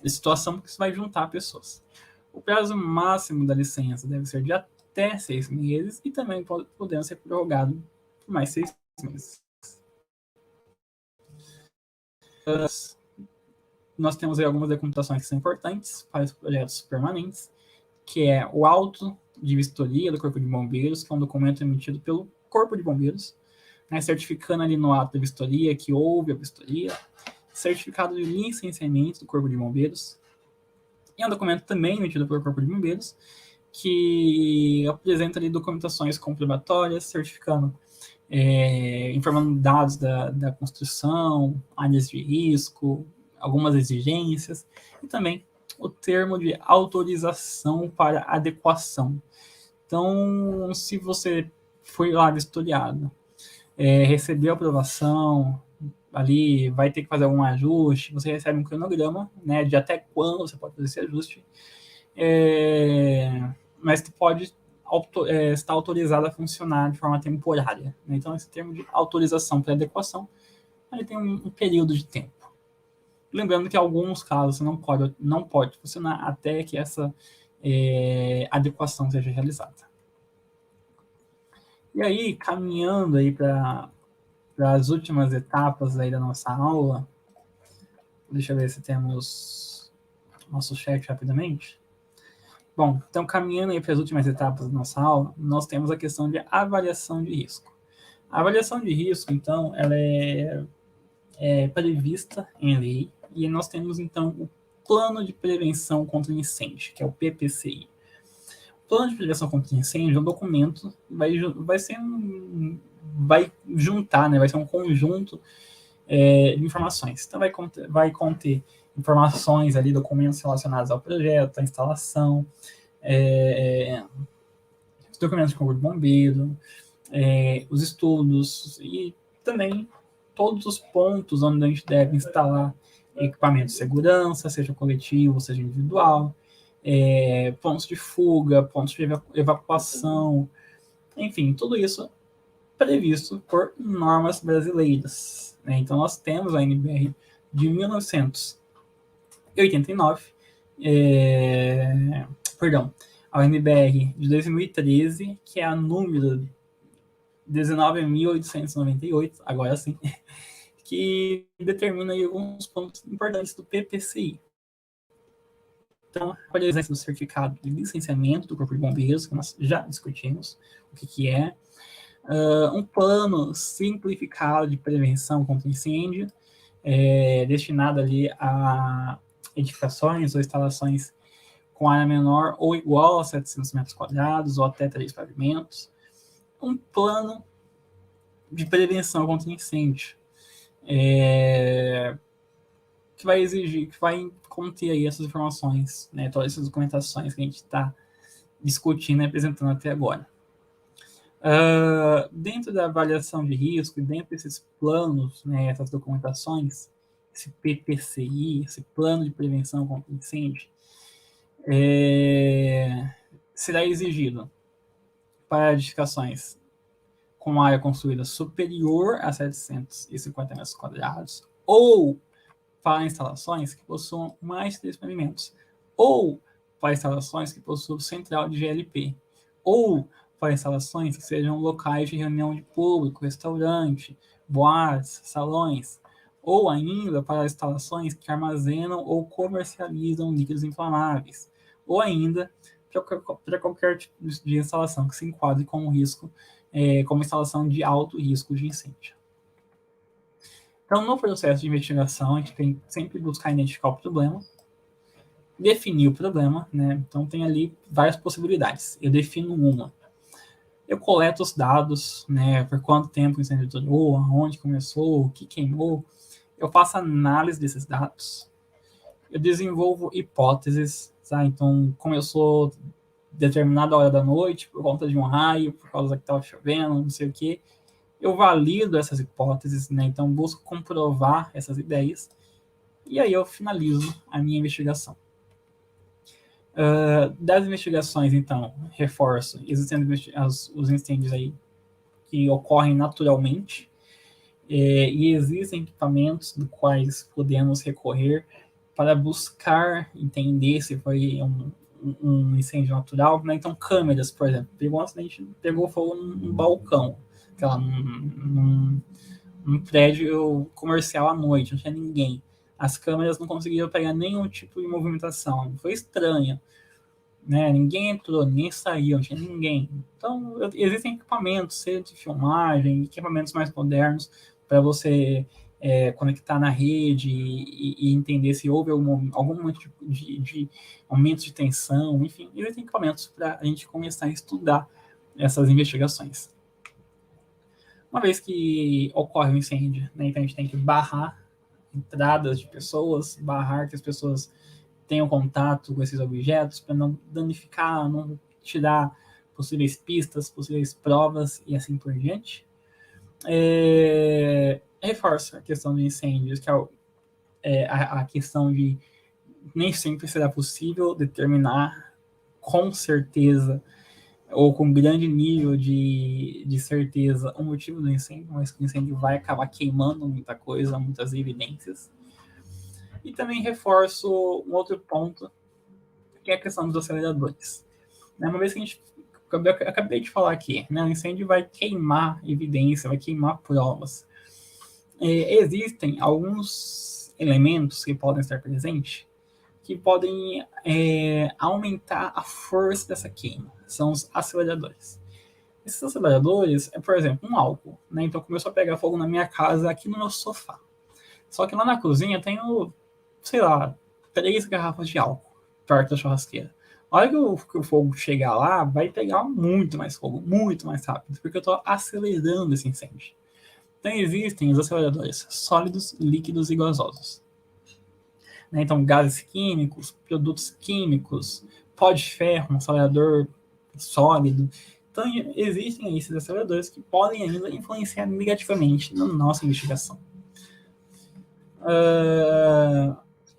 situação que vai juntar pessoas. O prazo máximo da licença deve ser de até 6 meses e também podendo ser prorrogado por mais 6 meses. Nós temos aí algumas documentações que são importantes para os projetos permanentes, que é o auto de vistoria do Corpo de Bombeiros, que é um documento emitido pelo Corpo de Bombeiros, né, certificando ali no ato da vistoria que houve a vistoria, certificado de licenciamento do Corpo de Bombeiros, e é um documento também emitido pelo Corpo de Bombeiros, que apresenta ali documentações comprobatórias, certificando, informando dados da construção, áreas de risco, algumas exigências, e também o termo de autorização para adequação. Então, se você foi lá vistoriado, recebeu aprovação, ali vai ter que fazer algum ajuste, você recebe um cronograma, né, de até quando você pode fazer esse ajuste, mas tu pode estar autorizado a funcionar de forma temporária, né? Então, esse termo de autorização para adequação, ele tem um período de tempo. Lembrando que em alguns casos você não pode funcionar até que essa adequação seja realizada. E aí, caminhando aí para as últimas etapas aí da nossa aula, deixa eu ver se temos nosso chat rapidamente. Bom, então caminhando aí para as últimas etapas da nossa aula, nós temos a questão de avaliação de risco. A avaliação de risco, então, ela é prevista em lei, e nós temos, então, o Plano de Prevenção contra Incêndio, que é o PPCI. O Plano de Prevenção contra Incêndio é um documento, vai juntar, né, vai ser um conjunto de informações. Então, vai conter informações ali, documentos relacionados ao projeto, à instalação, os documentos de corpo de bombeiro, os estudos e também todos os pontos onde a gente deve instalar equipamento de segurança, seja coletivo, seja individual, pontos de fuga, pontos de evacuação, enfim, tudo isso previsto por normas brasileiras, né? Então, nós temos a NBR de 1989, a NBR de 2013, que é a número 19.898, agora sim, que determina aí alguns pontos importantes do PPCI. Então, a presença do certificado de licenciamento do Corpo de Bombeiros, que nós já discutimos o que é, um plano simplificado de prevenção contra incêndio, destinado ali a edificações ou instalações com área menor ou igual a 700 metros quadrados ou até 3 pavimentos. Um plano de prevenção contra incêndio, que vai exigir, que vai conter aí essas informações, né, todas essas documentações que a gente está discutindo e apresentando até agora. Dentro da avaliação de risco, dentro desses planos, né, essas documentações, esse PPCI, esse plano de prevenção contra incêndio, será exigido para edificações com área construída superior a 750 metros quadrados, ou para instalações que possuam mais de 3 pavimentos, ou para instalações que possuam central de GLP, ou para instalações que sejam locais de reunião de público, restaurante, boates, salões, ou ainda para instalações que armazenam ou comercializam líquidos inflamáveis, ou ainda para qualquer tipo de instalação que se enquadre como risco, como instalação de alto risco de incêndio. Então, no processo de investigação, a gente tem que sempre buscar identificar o problema, definir o problema, né? Então, tem ali várias possibilidades. Eu defino uma. Eu coleto os dados, né? Por quanto tempo o incêndio durou, aonde começou, o que queimou. Eu faço análise desses dados. Eu desenvolvo hipóteses, tá? Então, começou determinada hora da noite por conta de um raio, por causa que estava chovendo, não sei o quê. Eu valido essas hipóteses, né? Então, busco comprovar essas ideias. E aí eu finalizo a minha investigação. Das investigações, então, reforço, existem os incêndios aí que ocorrem naturalmente, e existem equipamentos dos quais podemos recorrer para buscar entender se foi um incêndio natural, né? Então, câmeras, por exemplo, pegou um acidente, pegou fogo num balcão, lá, num prédio comercial à noite, não tinha ninguém. As câmeras não conseguiram pegar nenhum tipo de movimentação, foi estranho. né? Ninguém entrou, ninguém saiu, não tinha ninguém. Então, existem equipamentos, seja de filmagem, equipamentos mais modernos, para você conectar na rede e entender se houve algum momento de aumento de tensão, enfim, existem equipamentos para a gente começar a estudar essas investigações. Uma vez que ocorre um incêndio, né, então a gente tem que barrar entradas de pessoas, barrar que as pessoas tenham contato com esses objetos para não danificar, não tirar possíveis pistas, possíveis provas e assim por diante. Reforça a questão de incêndios, que a questão de nem sempre será possível determinar com certeza ou com grande nível de certeza o motivo do incêndio, mas que o incêndio vai acabar queimando muita coisa, muitas evidências. E também reforço um outro ponto, que é a questão dos aceleradores. Uma vez que a gente acabei de falar aqui, né, o incêndio vai queimar evidência, vai queimar provas. Existem alguns elementos que podem estar presentes que podem aumentar a força dessa queima. São os aceleradores. Esses aceleradores é, por exemplo, um álcool. Né? Então começou a pegar fogo na minha casa, aqui no meu sofá. Só que lá na cozinha tem, sei lá, 3 garrafas de álcool perto da churrasqueira. A hora que o fogo chegar lá, vai pegar muito mais fogo, muito mais rápido, porque eu estou acelerando esse incêndio. Então existem os aceleradores sólidos, líquidos e gasosos. Né? Então gases químicos, produtos químicos, pó de ferro, um acelerador sólido. Então existem aí esses aceleradores que podem ainda influenciar negativamente na nossa investigação.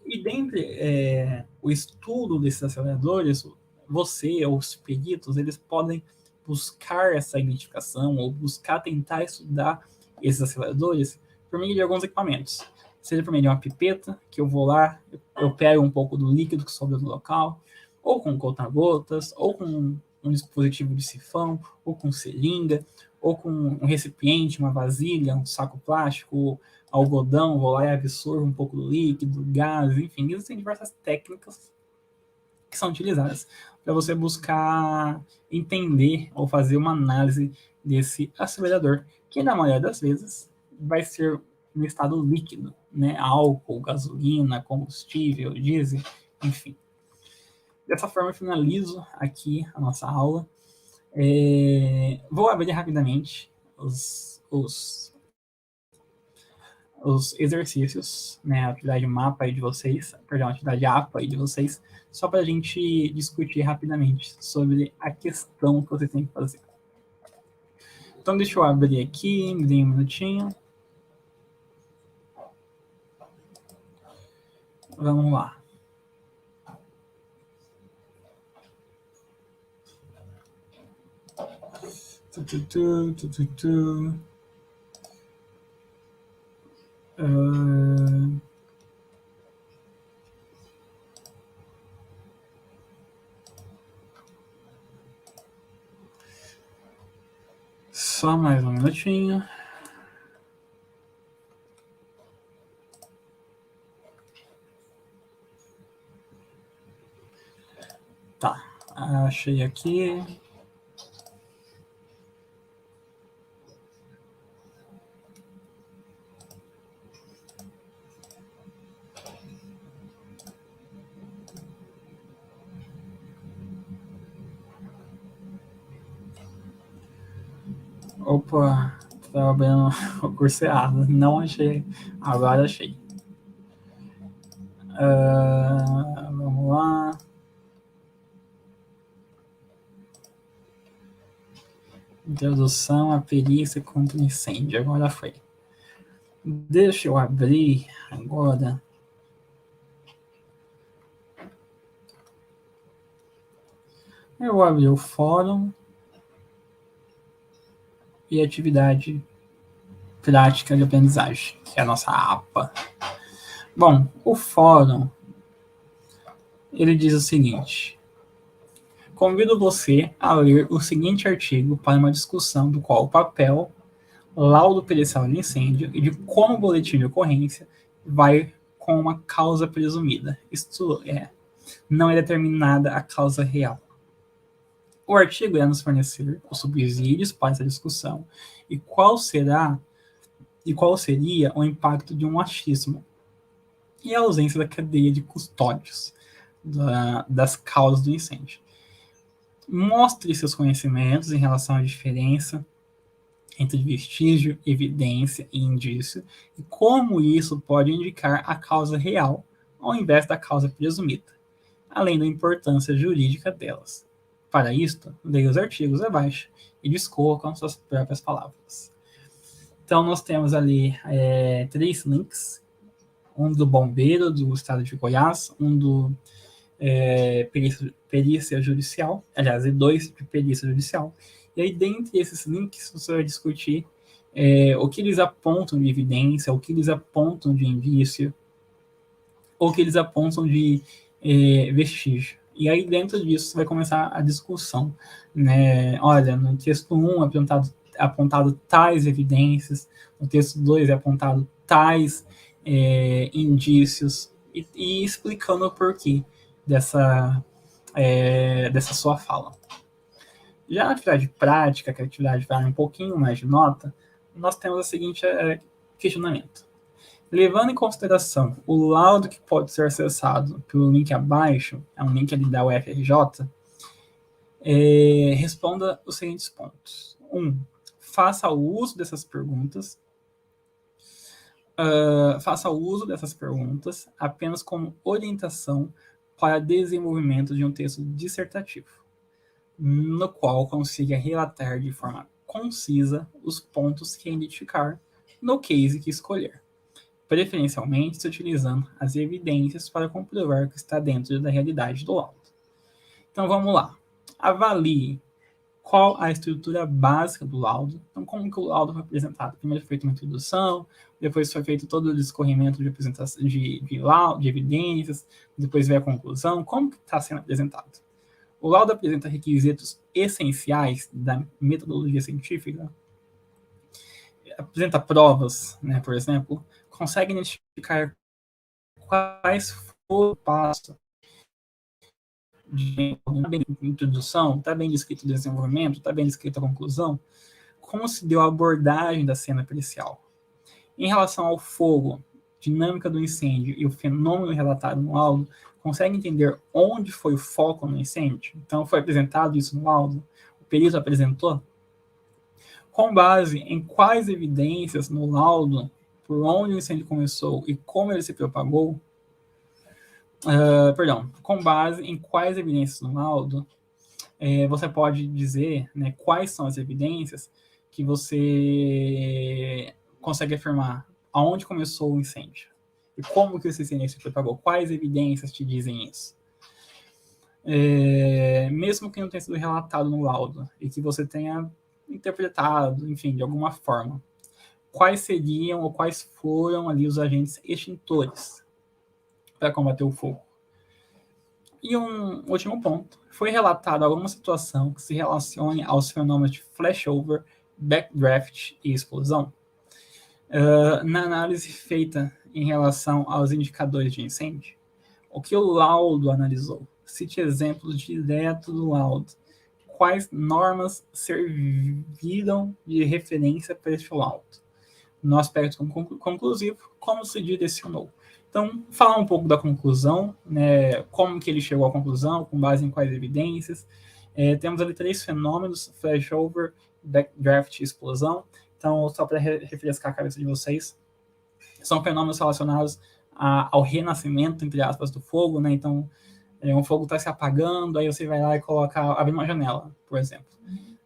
E dentre o estudo desses aceleradores, você ou os peritos, eles podem buscar essa identificação ou buscar tentar estudar esses aceleradores por meio de alguns equipamentos. Seja por meio de uma pipeta, que eu vou lá, eu pego um pouco do líquido que sobra do local, ou com conta-gotas, ou com um dispositivo de sifão, ou com seringa, ou com um recipiente, uma vasilha, um saco plástico, algodão, vou lá e absorvo um pouco do líquido, gás, enfim, existem diversas técnicas que são utilizadas para você buscar entender ou fazer uma análise desse acelerador, que na maioria das vezes vai ser no estado líquido, né? Álcool, gasolina, combustível, diesel, enfim. Dessa forma eu finalizo aqui a nossa aula. Vou abrir rapidamente os exercícios, né, a atividade mapa aí de vocês, perdão, a atividade APA aí de vocês, só para a gente discutir rapidamente sobre a questão que vocês têm que fazer. Então, deixa eu abrir aqui, me dê um minutinho. Vamos lá. Só mais um minutinho. Tá, achei aqui. Opa, estava abrindo o curso errado. Não achei. Agora achei. Vamos lá. Introdução à perícia contra incêndio. Agora foi. Deixa eu abrir agora. Eu vou abrir o fórum e atividade prática de aprendizagem, que é a nossa APA. Bom, o fórum, ele diz o seguinte: convido você a ler o seguinte artigo para uma discussão do qual o papel, laudo pericial de incêndio e de como o boletim de ocorrência vai com uma causa presumida. Isto é, não é determinada a causa real. O artigo irá nos fornecer os subsídios para essa discussão e qual seria o impacto de um achismo e a ausência da cadeia de custódios das causas do incêndio. Mostre seus conhecimentos em relação à diferença entre vestígio, evidência e indício e como isso pode indicar a causa real ao invés da causa presumida, além da importância jurídica delas. Para isto, leia os artigos abaixo e discorra com suas próprias palavras. Então, nós temos ali 3 links, um do bombeiro do estado de Goiás, um do perícia judicial, aliás, e 2 de perícia judicial. E aí, dentre esses links, você vai discutir o que eles apontam de evidência, o que eles apontam de indício, ou o que eles apontam de vestígio. E aí, dentro disso, vai começar a discussão. Né? Olha, no texto 1 é apontado tais evidências, no texto 2 é apontado tais indícios, e explicando o porquê dessa sua fala. Já na atividade prática, que a atividade vale um pouquinho mais de nota, nós temos o seguinte questionamento. Levando em consideração o laudo que pode ser acessado pelo link abaixo, é um link ali da UFRJ, responda os seguintes pontos. 1. Faça o uso dessas perguntas. Faça o uso dessas perguntas apenas como orientação para desenvolvimento de um texto dissertativo, no qual consiga relatar de forma concisa os pontos que identificar no case que escolher, preferencialmente se utilizando as evidências para comprovar que está dentro da realidade do laudo. Então vamos lá. Avalie qual a estrutura básica do laudo. Então, como que o laudo foi apresentado? Primeiro foi feita uma introdução, depois foi feito todo o discorrimento de apresentação de evidências, depois veio a conclusão. Como que está sendo apresentado? O laudo apresenta requisitos essenciais da metodologia científica, apresenta provas, né, por exemplo, consegue identificar quais foram os passos de introdução, está bem descrito o desenvolvimento, está bem descrita a conclusão, como se deu a abordagem da cena pericial. Em relação ao fogo, dinâmica do incêndio e o fenômeno relatado no laudo, consegue entender onde foi o foco no incêndio? Então, foi apresentado isso no laudo? O perito apresentou? Com base em quais evidências no laudo, por onde o incêndio começou e como ele se propagou? Com base em quais evidências no laudo, você pode dizer, né, quais são as evidências que você consegue afirmar aonde começou o incêndio e como que esse incêndio se propagou, quais evidências te dizem isso. Mesmo que não tenha sido relatado no laudo e que você tenha interpretado, enfim, de alguma forma, quais seriam ou quais foram ali os agentes extintores para combater o fogo. E um último ponto, foi relatada alguma situação que se relacione aos fenômenos de flashover, backdraft e explosão? Na análise feita em relação aos indicadores de incêndio, o que o laudo analisou? Cite exemplos diretos do laudo. Quais normas serviram de referência para este laudo? No aspecto conclusivo, como se direcionou? Então, falar um pouco da conclusão, né, como que ele chegou à conclusão, com base em quais evidências. Temos ali 3 fenômenos, flashover, backdraft e explosão. Então, só para refrescar a cabeça de vocês, são fenômenos relacionados ao renascimento, entre aspas, do fogo, né? Então, um fogo está se apagando, aí você vai lá e abre uma janela, por exemplo.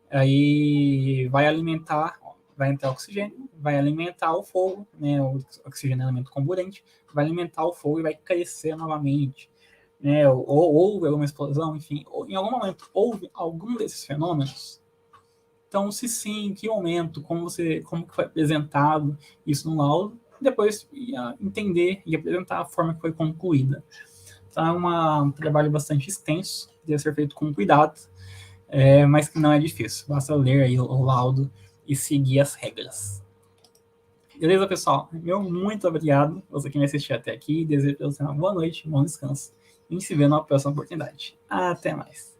Aí vai entrar oxigênio, vai alimentar o fogo, né? O oxigênio é um elemento comburente, vai alimentar o fogo e vai crescer novamente. Né? Ou houve alguma explosão, enfim, ou, em algum momento houve algum desses fenômenos. Então, se sim, em que momento, como que foi apresentado isso no laudo, depois ia entender e apresentar a forma que foi concluída. Então, é um trabalho bastante extenso, deve ser feito com cuidado, mas que não é difícil. Basta ler aí o laudo e seguir as regras. Beleza, pessoal? Meu muito obrigado você que me assistiu até aqui. Desejo para você uma boa noite, um bom descanso A gente se vê numa próxima oportunidade. Até mais.